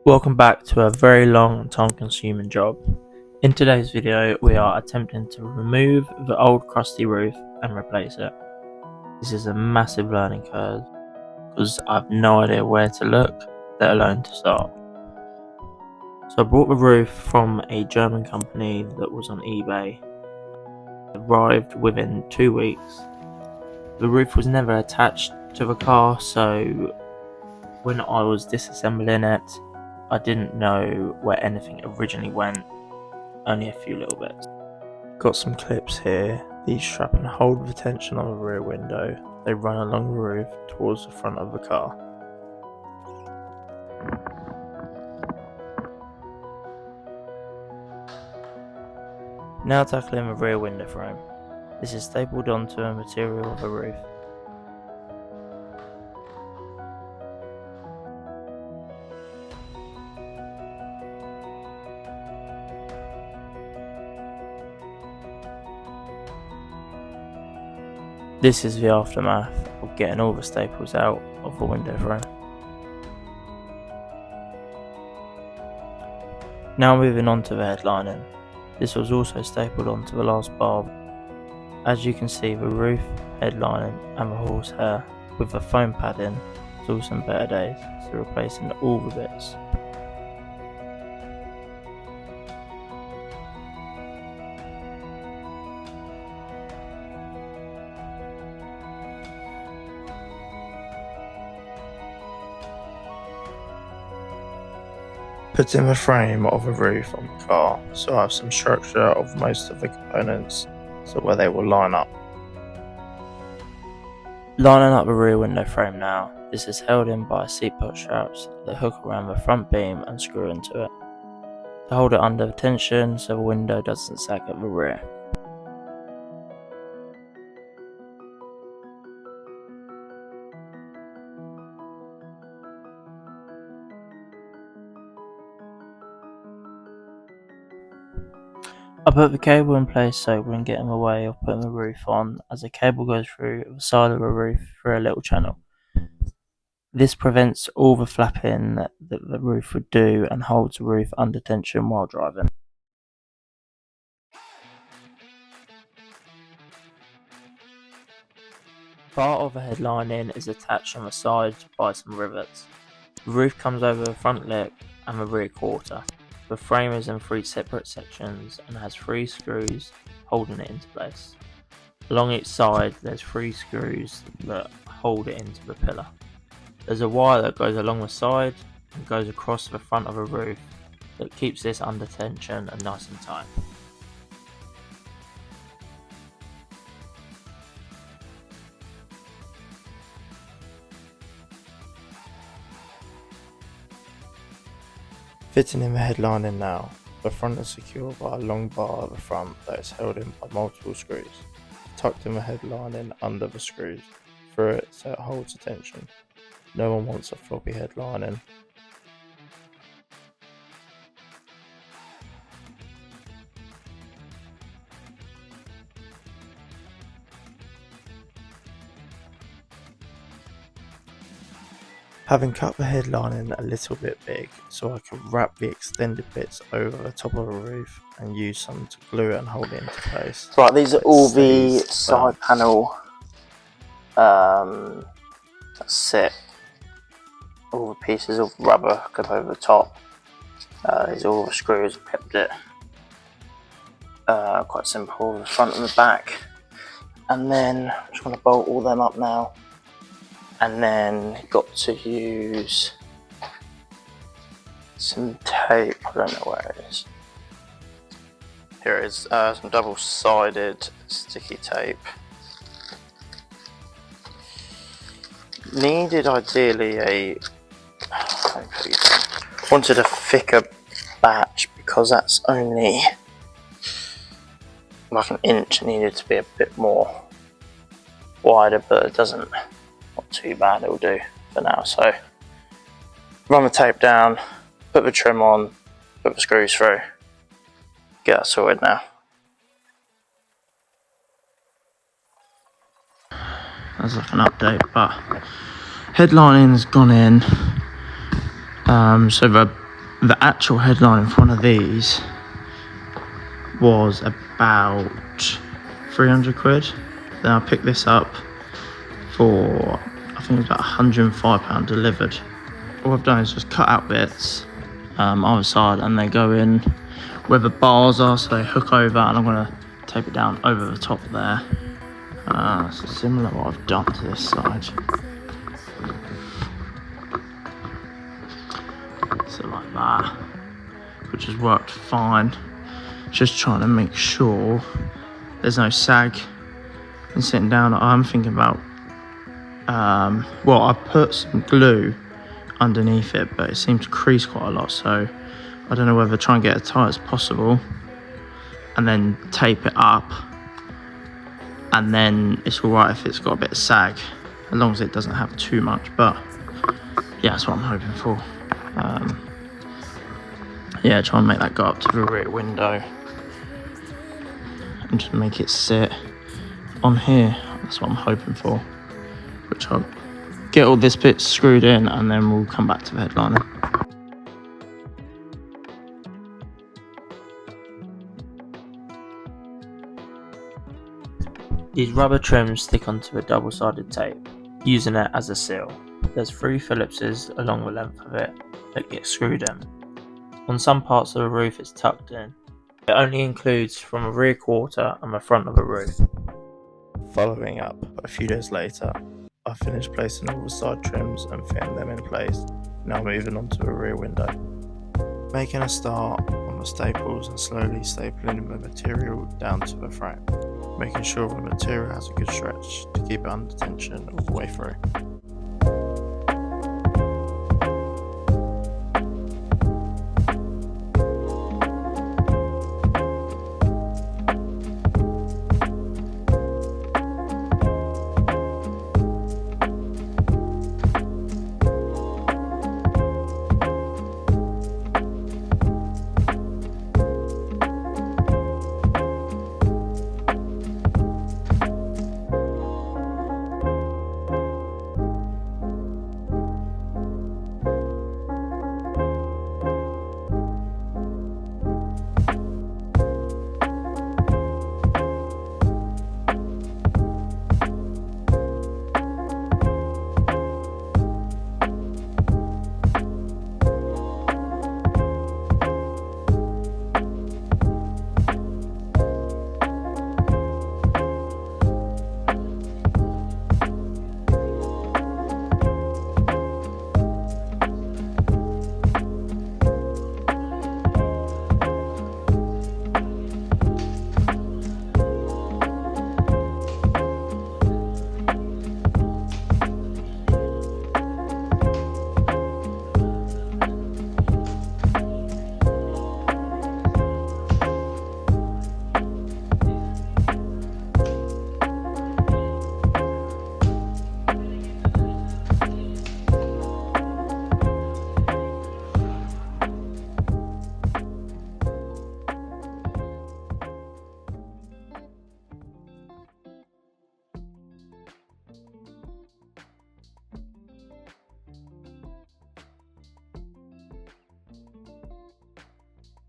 Welcome back to a very long and time consuming job. In today's video we are attempting to remove the old crusty roof and replace it. This is a massive learning curve because I have no idea where to look, let alone to start. So I bought the roof from a German company that was on eBay. It arrived within 2 weeks. The roof was never attached to the car, so when I was disassembling it I didn't know where anything originally went, only a few little bits. Got some clips here. These strap and hold the tension on the rear window. They run along the roof towards the front of the car. Now tackling the rear window frame. This is stapled onto a material of the roof. This is the aftermath of getting all the staples out of the window frame. Now moving on to the headlining. This was also stapled onto the last bar. As you can see, the roof, headlining and the horsehair with the foam padding saw some better days, so replacing all the bits. Putting the frame of a roof on the car so I have some structure of most of the components so where they will line up. Lining up the rear window frame now. This is held in by seatbelt straps that hook around the front beam and screw into it to hold it under tension so the window doesn't sag at the rear. I put the cable in place so it wouldn't get in the way of putting the roof on, as the cable goes through the side of the roof through a little channel. This prevents all the flapping that the roof would do and holds the roof under tension while driving. Part of the headlining is attached on the sides by some rivets. The roof comes over the front lip and the rear quarter. The frame is in 3 separate sections and has 3 screws holding it into place. Along each side there's 3 screws that hold it into the pillar. There's a wire that goes along the side and goes across the front of the roof that keeps this under tension and nice and tight. Fitting in the headlining now. The front is secured by a long bar at the front that is held in by multiple screws. Tucked in the headlining under the screws, through it so it holds the tension. No one wants a floppy headlining. Having cut the headlining a little bit big so I can wrap the extended bits over the top of the roof and use some to glue it and hold it into place. Right, these are all the side panel set. All the pieces of rubber go over the top. These are all the screws, kept it quite simple, the front and the back. And then I'm just going to bolt all them up now. And then got to use some tape, I don't know where it is. Here it is, some double-sided sticky tape. Needed ideally wanted a thicker batch because that's only like an inch, needed to be a bit more wider, but it doesn't. Not too bad, it'll do for now. So run the tape down, put the trim on, put the screws through, get that sorted now. That's like an update, but headlining's gone in, so the The actual headline in front of these was about 300 quid. Then I picked this up for, I think it was about £105 delivered. All I've done is just cut out bits either side, and they go in where the bars are, so they hook over, and I'm going to tape it down over the top there. So similar to what I've done to this side. So like that, which has worked fine. Just trying to make sure there's no sag. And sitting down, I'm thinking about, well, I put some glue underneath it, but it seemed to crease quite a lot, so I don't know whether to try and get it as tight as possible and then tape it up, and then it's alright if it's got a bit of sag, as long as it doesn't have too much. But yeah, that's what I'm hoping for. Yeah, try and make that go up to the rear window and just make it sit on here. That's what I'm hoping for, which I'll get all this bit screwed in, and then we'll come back to the headliner. These rubber trims stick onto a double-sided tape, using it as a seal. There's 3 Phillipses along the length of it that get screwed in. On some parts of the roof it's tucked in. It only includes from the rear quarter and the front of the roof. Following up, a few days later, I finished placing all the side trims and fitting them in place, now moving on to the rear window. Making a start on the staples and slowly stapling the material down to the frame, making sure the material has a good stretch to keep it under tension all the way through.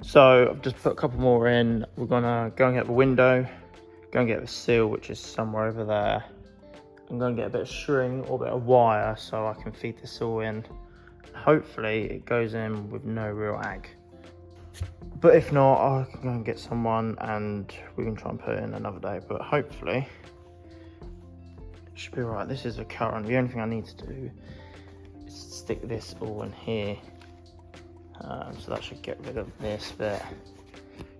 So I've just put a couple more in. We're gonna go and get the window, go and get the seal, which is somewhere over there. I'm gonna get a bit of string or a bit of wire so I can feed this all in. Hopefully it goes in with no real ag. But if not, I can go and get someone and we can try and put it in another day. But hopefully it should be all right. This is the current. The only thing I need to do is stick this all in here. So that should get rid of this bit.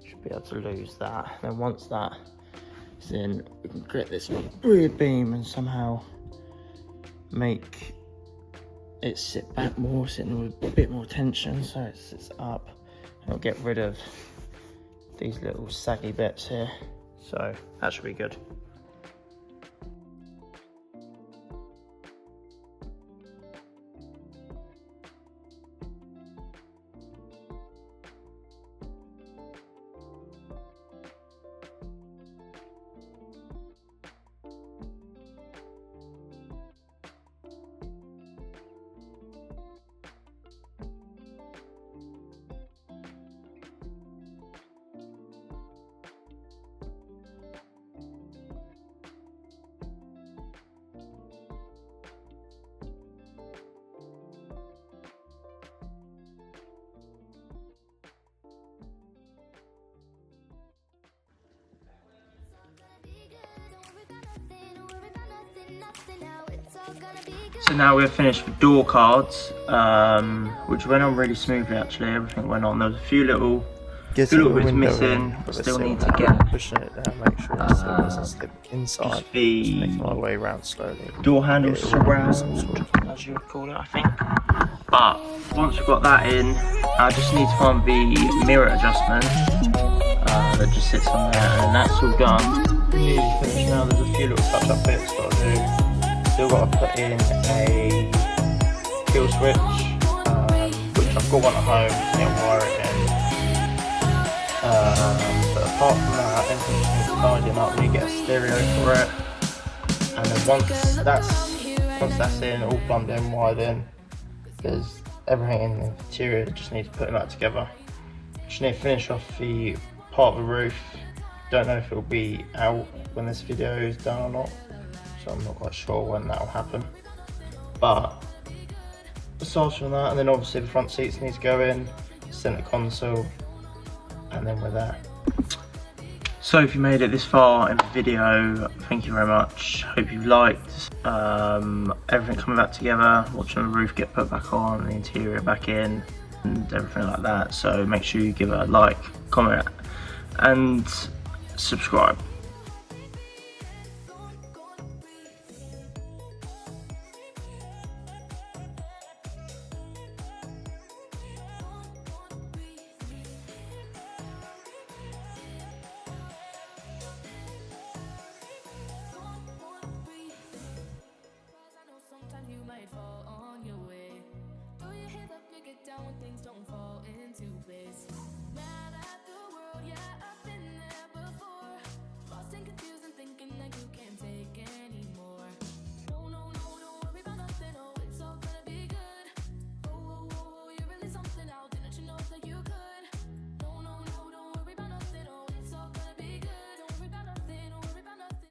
Should be able to lose that. Then once that is in, we can get this rear beam and somehow make it sit back more, sitting with a bit more tension, so it sits up. And it'll get rid of these little saggy bits here. So that should be good. So now we're finished with door cards, which went on really smoothly actually. Everything went on. There was a few little bits missing, but still need to get. Pushing it down, make sure it still doesn't slip inside. Just the just making my way around slowly. Door handle surround, as you would call it, I think. But once we've got that in, I just need to find the mirror adjustment that just sits on there, and that's all done. Nearly finished now. There's a few little touch-up bits got to do. Still got to put in a kill switch, which I've got one at home, just need to wire it in. But apart from that, everything just needs tidying up. We get a stereo for it, and then once that's in, all plumbed in, wired in, there's everything in the interior. Just need to put that together. Just need to finish off the part of the roof. Don't know if it'll be out when this video is done or not, so I'm not quite sure when that will happen. But aside from that, and then obviously the front seats need to go in, center console, and then we're there. So if you made it this far in the video, thank you very much. Hope you've liked everything coming back together, watching the roof get put back on, the interior back in, and everything like that. So make sure you give it a like, comment, and subscribe.